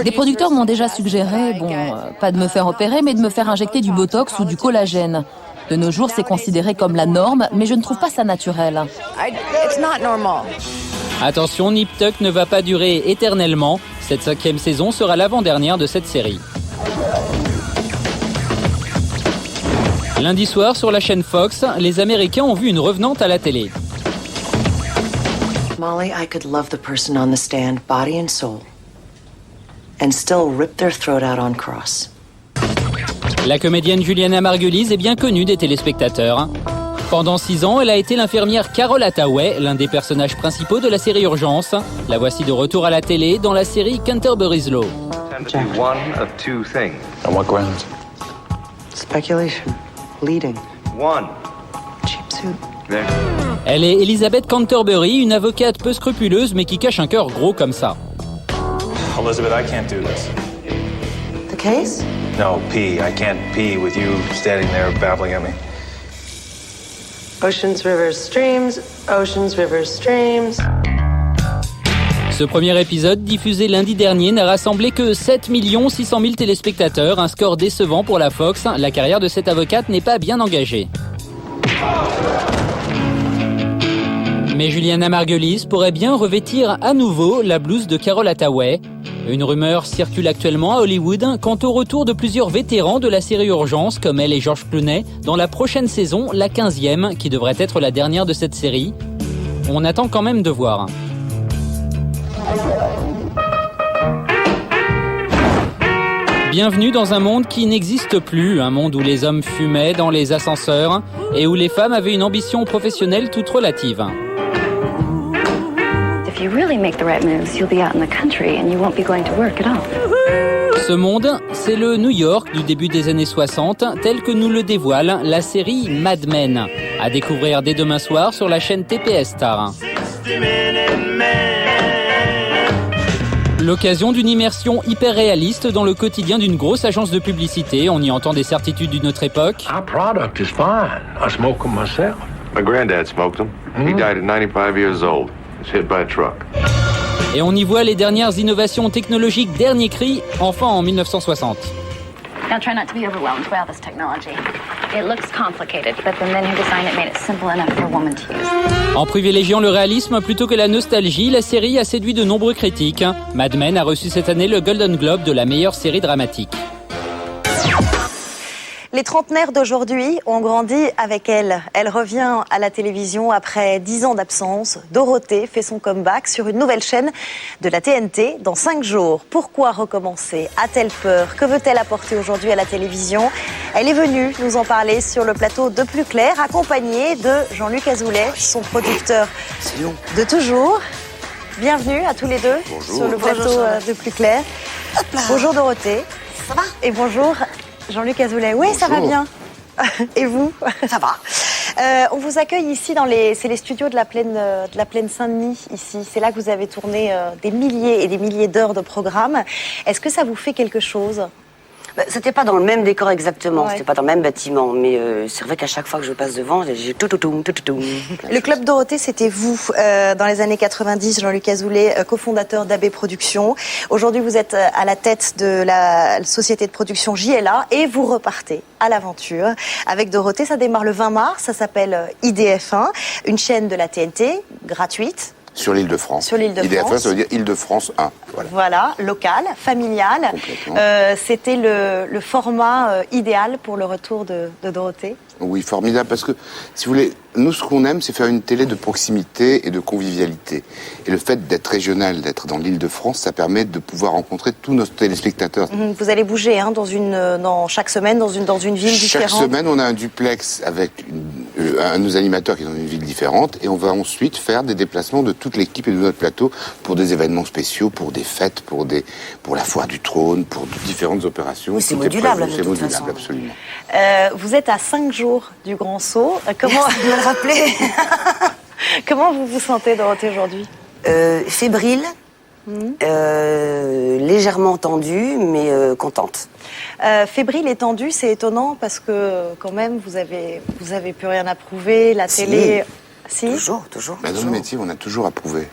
Des producteurs m'ont déjà suggéré, pas de me faire opérer, mais de me faire injecter du botox ou du collagène. De nos jours, c'est considéré comme la norme, mais je ne trouve pas ça naturel. Attention, Nip Tuck ne va pas durer éternellement. Cette 5e saison sera l'avant-dernière de cette série. Lundi soir, sur la chaîne Fox, les Américains ont vu une revenante à la télé. Molly, I could love the person on the stand, body and soul, and still rip their throat out on cross. La comédienne Juliana Margulies est bien connue des téléspectateurs. Pendant 6 ans, elle a été l'infirmière Carol Hathaway, l'un des personnages principaux de la série Urgence. La voici de retour à la télé dans la série Canterbury's Law. One of two things. On what grounds? Speculation. Bleeding. One. Cheap suit. There. Elle est Elizabeth Canterbury, une avocate peu scrupuleuse mais qui cache un cœur gros comme ça. Elizabeth, I can't do this. The case? No, pee. I can't pee with you standing there babbling at me. Oceans, rivers, streams. Oceans, rivers, streams. Ce premier épisode, diffusé lundi dernier, n'a rassemblé que 7 600 000 téléspectateurs, un score décevant pour la Fox. La carrière de cette avocate n'est pas bien engagée. Mais Juliana Margulies pourrait bien revêtir à nouveau la blouse de Carol Hathaway. Une rumeur circule actuellement à Hollywood quant au retour de plusieurs vétérans de la série Urgence, comme elle et George Clooney, dans la prochaine saison, la 15e, qui devrait être la dernière de cette série. On attend quand même de voir. Bienvenue dans un monde qui n'existe plus, un monde où les hommes fumaient dans les ascenseurs et où les femmes avaient une ambition professionnelle toute relative. If you really make the right moves, you'll be out in the country and you won't be going to work at all. Ce monde, c'est le New York du début des années 60, tel que nous le dévoile la série Mad Men, à découvrir dès demain soir sur la chaîne TPS Star. L'occasion d'une immersion hyper réaliste dans le quotidien d'une grosse agence de publicité. On y entend des certitudes d'une autre époque. Our product is fine. I smoke them myself. My granddad smoked them. He died at 95 years old. He was hit by a truck. Et on y voit les dernières innovations technologiques dernier cri, enfin en 1960. Now try not to be overwhelmed by all this technology. It looks complicated, but the men who designed it made it simple enough for a woman to use. En privilégiant le réalisme plutôt que la nostalgie, la série a séduit de nombreux critiques. Mad Men a reçu cette année le Golden Globe de la meilleure série dramatique. Les trentenaires d'aujourd'hui ont grandi avec elle. Elle revient à la télévision après 10 ans d'absence. Dorothée fait son comeback sur une nouvelle chaîne de la TNT dans 5 jours. Pourquoi recommencer? A-t-elle peur? Que veut-elle apporter aujourd'hui à la télévision? Elle est venue nous en parler sur le plateau de Plus Clair, accompagnée de Jean-Luc Azoulay, son producteur de toujours. Bienvenue à tous les deux. Bonjour. Sur le plateau de Plus Clair. Bonjour Dorothée. Ça va? Et bonjour Jean-Luc Azoulay. Oui, ça va bien. Et vous? Ça va. On vous accueille ici c'est les studios de la plaine Saint-Denis ici. C'est là que vous avez tourné des milliers et des milliers d'heures de programmes. Est-ce que ça vous fait quelque chose? C'était pas dans le même décor exactement, c'était pas dans le même bâtiment, mais c'est vrai qu'à chaque fois que je passe devant, j'ai tout. Le Club Dorothée, c'était vous, dans les années 90, Jean-Luc Azoulay, cofondateur d'AB Productions. Aujourd'hui, vous êtes à la tête de la société de production JLA et vous repartez à l'aventure avec Dorothée. Ça démarre le 20 mars, ça s'appelle IDF1, une chaîne de la TNT, gratuite. Sur l'Île-de-France. Sur l'Île-de-France. IDF1, ça veut dire Île-de-France 1. Voilà, local, familial. C'était le format idéal pour le retour de Dorothée. Oui, formidable, parce que, si vous voulez, nous, ce qu'on aime, c'est faire une télé de proximité et de convivialité. Et le fait d'être régional, d'être dans l'Île-de-France, ça permet de pouvoir rencontrer tous nos téléspectateurs. Vous allez bouger dans chaque semaine dans une ville différente. Chaque semaine, on a un duplex avec un de nos animateurs qui est dans une ville différente, et on va ensuite faire des déplacements de toute l'équipe et de notre plateau pour des événements spéciaux, pour des fêtes, pour la foire du trône, pour différentes opérations. Oui, c'est modulable, c'est modulable, absolument. Vous êtes à 5 jours du Grand Saut. Comment de me le rappeler. Comment vous vous sentez, Dorothée, aujourd'hui? Fébrile, légèrement tendue, mais contente. Fébrile et tendue, c'est étonnant parce que quand même vous avez plus rien à prouver. La télé. Si. Toujours. Dans le métier, on a toujours à prouver.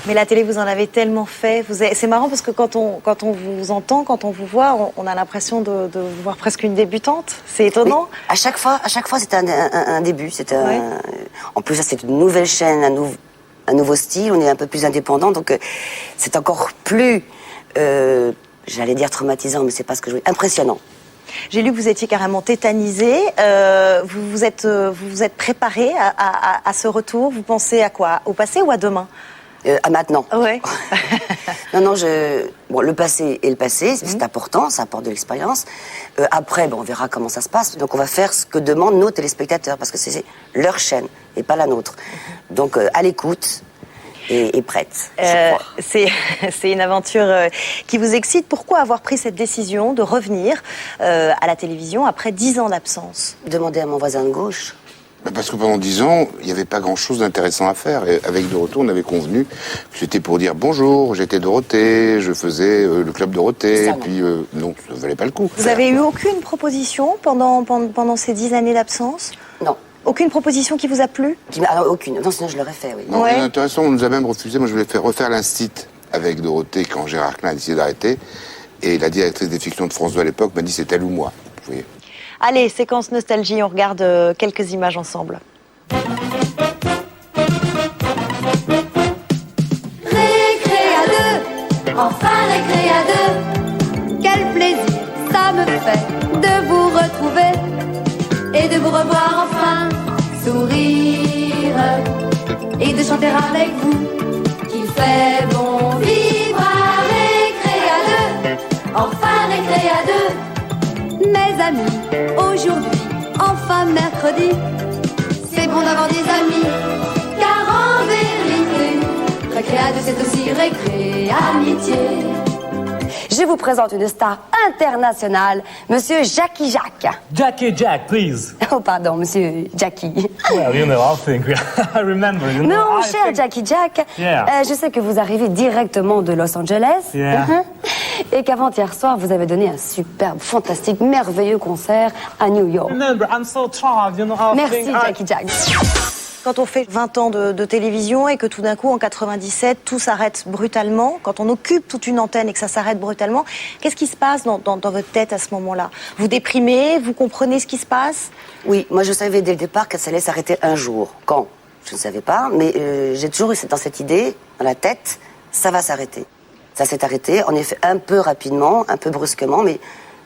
Mais la télé, vous en avez tellement fait. C'est marrant parce que quand on vous entend, quand on vous voit, on a l'impression de vous voir presque une débutante. C'est étonnant. Oui. À chaque fois, c'était un début. En plus, c'est une nouvelle chaîne, un nouveau style. On est un peu plus indépendant, donc c'est encore plus, j'allais dire traumatisant, mais c'est pas ce que je veux. Impressionnant. J'ai lu que vous étiez carrément tétanisé. Vous vous êtes préparé à ce retour. Vous pensez à quoi? Au passé ou à demain? À maintenant. Ouais. Non, le passé est le passé, c'est important, ça apporte de l'expérience. Après, on verra comment ça se passe. Donc on va faire ce que demandent nos téléspectateurs, parce que c'est leur chaîne et pas la nôtre. Donc à l'écoute. Et prête, je crois. C'est une aventure qui vous excite. Pourquoi avoir pris cette décision de revenir à la télévision après 10 ans d'absence? Demandez à mon voisin de gauche. Parce que pendant 10 ans, il n'y avait pas grand-chose d'intéressant à faire. Et avec Dorothée, on avait convenu que c'était pour dire bonjour, j'étais Dorothée, je faisais le club Dorothée, et puis non, ça ne valait pas le coup. Vous avez eu aucune proposition pendant ces 10 années d'absence? Non. Aucune proposition qui vous a plu? Aucune. Non, sinon je l'aurais fait, oui. Non, c'est intéressant, on nous a même refusé. Moi, je voulais refaire l'Instit avec Dorothée quand Gérard Klein a décidé d'arrêter. Et la directrice des fictions de France 2 à l'époque m'a dit c'est elle ou moi. Vous voyez. Allez, séquence nostalgie, on regarde quelques images ensemble. Récré à deux, enfin récré à deux. Quel plaisir ça me fait de vous retrouver et de vous revoir enfin sourire et de chanter avec vous qu'il fait bon vivre à récré à deux, enfin récré à deux. Mes amis, aujourd'hui, enfin mercredi, c'est bon d'avoir des amis, car en vérité, récré à deux c'est aussi récré amitié. Je vous présente une star internationale, Monsieur Jackie Jack. Jackie Jack, please. Oh pardon, Monsieur Jackie. Well, you know, I think I remember. You know, non, cher Jackie Jack. Yeah. Je sais que vous arrivez directement de Los Angeles. Yeah. Et qu'avant-hier soir, vous avez donné un superbe, fantastique, merveilleux concert à New York. Remember, I'm so tired, you know. Merci Jackie Jack. Quand on fait 20 ans de télévision et que tout d'un coup, en 97, tout s'arrête brutalement, quand on occupe toute une antenne et que ça s'arrête brutalement, qu'est-ce qui se passe dans votre tête à ce moment-là? Vous déprimez? Vous comprenez ce qui se passe? Oui, moi je savais dès le départ que ça allait s'arrêter un jour. Quand? Je ne savais pas, mais j'ai toujours eu dans cette idée, dans la tête, ça va s'arrêter. Ça s'est arrêté, en effet, un peu rapidement, un peu brusquement, mais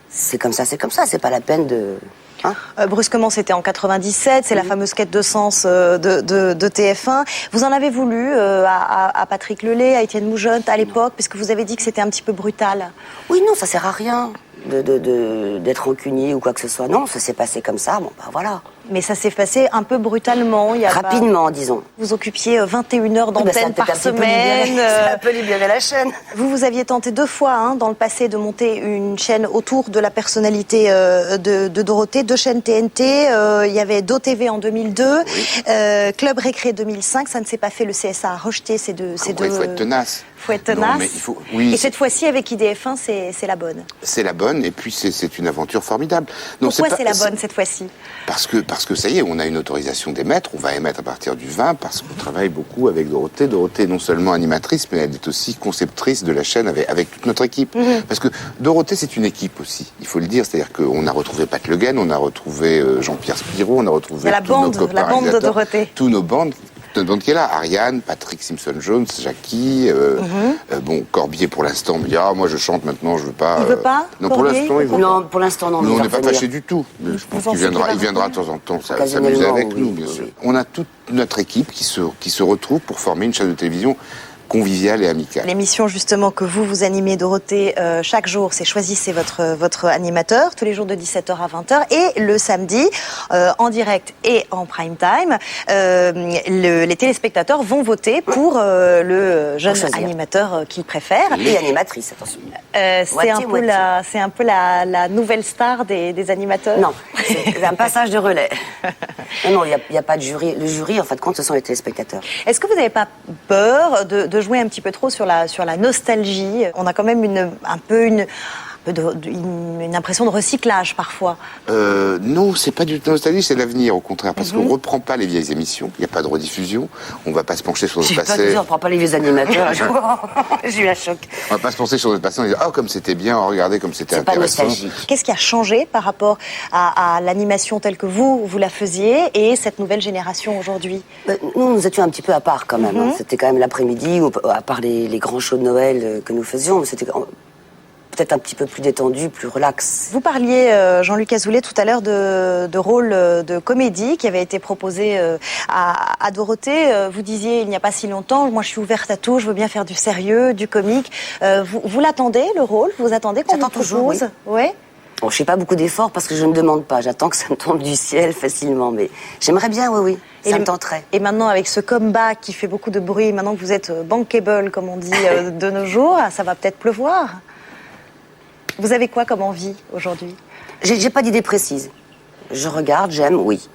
c'est comme ça, c'est pas la peine de... Hein? Brusquement, c'était en 97, c'est la fameuse quête de sens de TF1. Vous en avez voulu à Patrick Lelay, à Étienne Moujotte à l'époque, puisque vous avez dit que c'était un petit peu brutal. Oui, non, ça sert à rien d'être rancunier ou quoi que ce soit. Non, ça s'est passé comme ça, bon, bah voilà. Mais ça s'est passé un peu brutalement. Rapidement, disons. Vous occupiez 21 heures d'antenne par semaine. Ça a peu libéré la chaîne. Vous aviez tenté 2 fois, dans le passé, de monter une chaîne autour de la personnalité de Dorothée, 2 chaînes TNT. Il y avait DoTV en 2002, Club Récré 2005. Ça ne s'est pas fait. Le CSA a rejeté ces deux. Il faut être tenace. Faut être tenace. Non, mais il faut... Oui, et cette fois-ci, avec IDF1, c'est la bonne. C'est la bonne, et puis c'est une aventure formidable. Non, pourquoi c'est la bonne cette fois-ci? Parce que ça y est, on a une autorisation d'émettre. On va émettre à partir du 20 parce qu'on travaille beaucoup avec Dorothée. Dorothée est non seulement animatrice, mais elle est aussi conceptrice de la chaîne avec toute notre équipe. Parce que Dorothée, c'est une équipe aussi, il faut le dire. C'est-à-dire qu'on a retrouvé Pat Le Guen, on a retrouvé Jean-Pierre Spiro, on a retrouvé la bande de Dorothée. Tous nos bandes. Notre bande qui est là, Ariane, Patrick Simpson-Jones, Jackie, bon, Corbier pour l'instant me dit moi je chante maintenant, je veux pas. Il veut pas? Non, pour l'instant, il veut non, pour l'instant, non. Mais on n'est pas fâchés du tout. Je pense qu'il viendra de temps en temps s'amuser avec nous, bien sûr. On a toute notre équipe qui se retrouve pour former une chaîne de télévision conviviale et amicale. L'émission justement que vous animez, Dorothée, chaque jour, c'est Choisissez votre animateur, tous les jours de 17h à 20h, et le samedi, en direct et en prime time, les téléspectateurs vont voter pour le jeune animateur qu'ils préfèrent. Et animatrice, attention. C'est un peu la nouvelle star des animateurs. Non, c'est un passage de relais. Non, il n'y a pas de jury. Le jury, en fait, compte, ce sont les téléspectateurs. Est-ce que vous n'avez pas peur de jouer un petit peu trop sur la nostalgie? On a quand même une impression de recyclage parfois. Non, c'est pas du nostalgie, c'est l'avenir au contraire, parce qu'on reprend pas les vieilles émissions, il n'y a pas de rediffusion, on va pas se pencher sur notre passé. J'ai pas dit on reprend pas les vieux animateurs, j'ai eu un choc. On va pas se pencher sur notre passé, on va dire comme c'était bien, regardez comme c'était intéressant. Pas nostalgique. Qu'est-ce qui a changé par rapport à l'animation telle que vous la faisiez et cette nouvelle génération aujourd'hui? Nous étions un petit peu à part quand même. C'était quand même l'après-midi, à part les grands shows de Noël que nous faisions, mais c'était peut-être un petit peu plus détendu, plus relax. Vous parliez, Jean-Luc Azoulay, tout à l'heure de rôle de comédie qui avait été proposé à Dorothée. Vous disiez il n'y a pas si longtemps, moi je suis ouverte à tout, je veux bien faire du sérieux, du comique. Vous l'attendez, le rôle? Vous attendez qu'on vous propose? Toujours, oui. Ouais. Bon, je fais pas beaucoup d'efforts parce que je ne demande pas. J'attends que ça me tombe du ciel facilement, mais j'aimerais bien, oui. Ça me tenterait. Et maintenant, avec ce comeback qui fait beaucoup de bruit, maintenant que vous êtes bankable, comme on dit de nos jours, ça va peut-être pleuvoir. Vous avez quoi comme envie aujourd'hui? J'ai pas d'idée précise. Je regarde, j'aime, oui.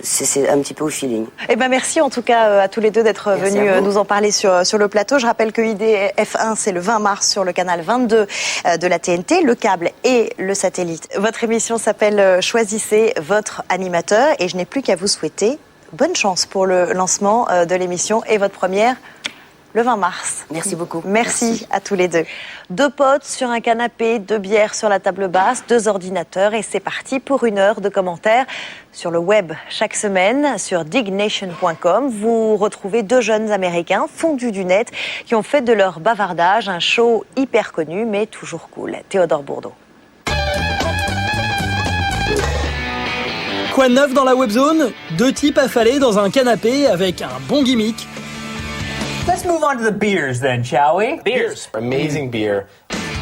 C'est un petit peu au feeling. Eh ben merci en tout cas à tous les deux d'être venus nous en parler sur le plateau. Je rappelle que IDF1 c'est le 20 mars sur le canal 22 de la TNT, le câble et le satellite. Votre émission s'appelle Choisissez votre animateur et je n'ai plus qu'à vous souhaiter bonne chance pour le lancement de l'émission et votre première le 20 mars. Merci beaucoup. Merci à tous les deux. 2 potes sur un canapé, 2 bières sur la table basse, 2 ordinateurs et c'est parti pour 1 heure de commentaires sur le web. Chaque semaine, sur dignation.com, vous retrouvez 2 jeunes Américains fondus du net qui ont fait de leur bavardage un show hyper connu mais toujours cool. Théodore Bourdeau. Quoi de neuf dans la webzone? 2 types affalés dans un canapé avec un bon gimmick. Let's move on to the beers then, shall we? Beers. Amazing beer.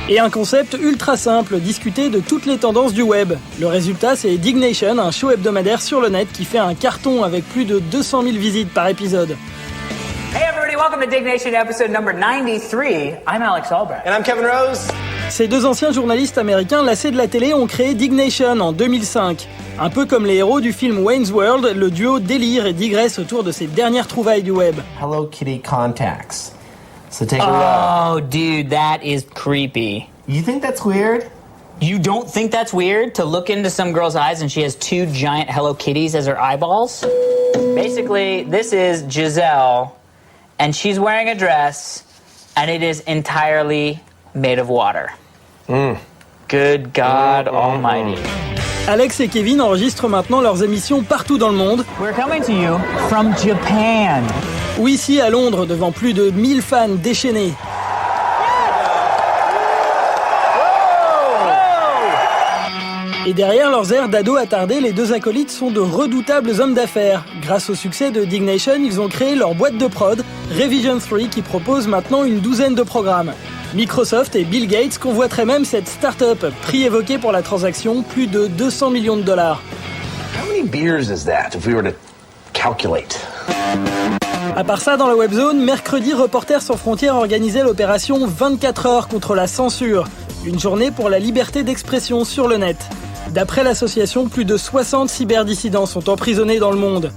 Et un concept ultra simple, discuter de toutes les tendances du web. Le résultat, c'est Dignation, un show hebdomadaire sur le net qui fait un carton avec plus de 200 000 visites par épisode. Hey everybody, welcome to Dignation episode number 93. I'm Alex Albrecht. And I'm Kevin Rose. Ces 2 anciens journalistes américains lassés de la télé ont créé Dignation en 2005. Un peu comme les héros du film Wayne's World, le duo délire et digresse autour de ses dernières trouvailles du web. Hello Kitty contacts. So take a look. Oh, dude, that is creepy. You think that's weird? You don't think that's weird to look into some girl's eyes and she has 2 giant Hello Kitties as her eyeballs? Basically, this is Giselle, and she's wearing a dress, and it is entirely made of water. Good God Almighty. Alex et Kevin enregistrent maintenant leurs émissions partout dans le monde. We're coming to you from Japan. Ou ici à Londres, devant plus de 1000 fans déchaînés. Et derrière leurs airs d'ados attardés, les 2 acolytes sont de redoutables hommes d'affaires. Grâce au succès de Dignation, ils ont créé leur boîte de prod, Revision 3, qui propose maintenant une 12aine de programmes. Microsoft et Bill Gates convoiteraient même cette start-up, prix évoqué pour la transaction, plus de 200 millions de dollars. How many beers is that if we were to calculate? À part ça, dans la webzone, mercredi, Reporters sans frontières organisait l'opération 24 heures contre la censure, une journée pour la liberté d'expression sur le net. D'après l'association, plus de 60 cyberdissidents sont emprisonnés dans le monde.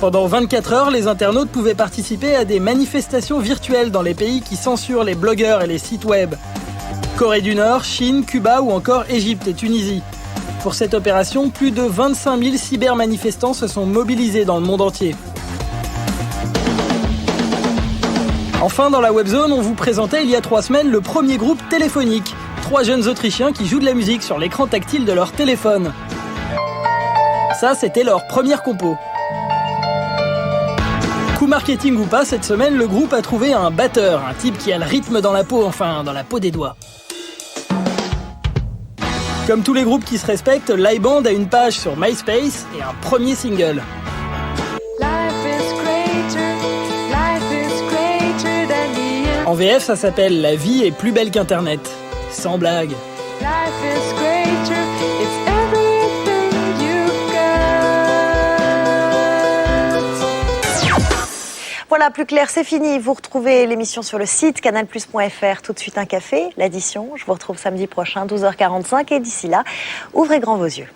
Pendant 24 heures, les internautes pouvaient participer à des manifestations virtuelles dans les pays qui censurent les blogueurs et les sites web. Corée du Nord, Chine, Cuba ou encore Égypte et Tunisie. Pour cette opération, plus de 25 000 cybermanifestants se sont mobilisés dans le monde entier. Enfin, dans la webzone, on vous présentait il y a 3 semaines le premier groupe téléphonique. 3 jeunes Autrichiens qui jouent de la musique sur l'écran tactile de leur téléphone. Ça, c'était leur première compo. Coup marketing ou pas, cette semaine, le groupe a trouvé un batteur, un type qui a le rythme dans la peau, enfin, dans la peau des doigts. Comme tous les groupes qui se respectent, l'iBand a une page sur MySpace et un premier single. En VF, ça s'appelle « La vie est plus belle qu'Internet ». Sans blague. Voilà, plus clair, c'est fini. Vous retrouvez l'émission sur le site canalplus.fr. Tout de suite un café, l'addition. Je vous retrouve samedi prochain, 12h45. Et d'ici là, ouvrez grand vos yeux.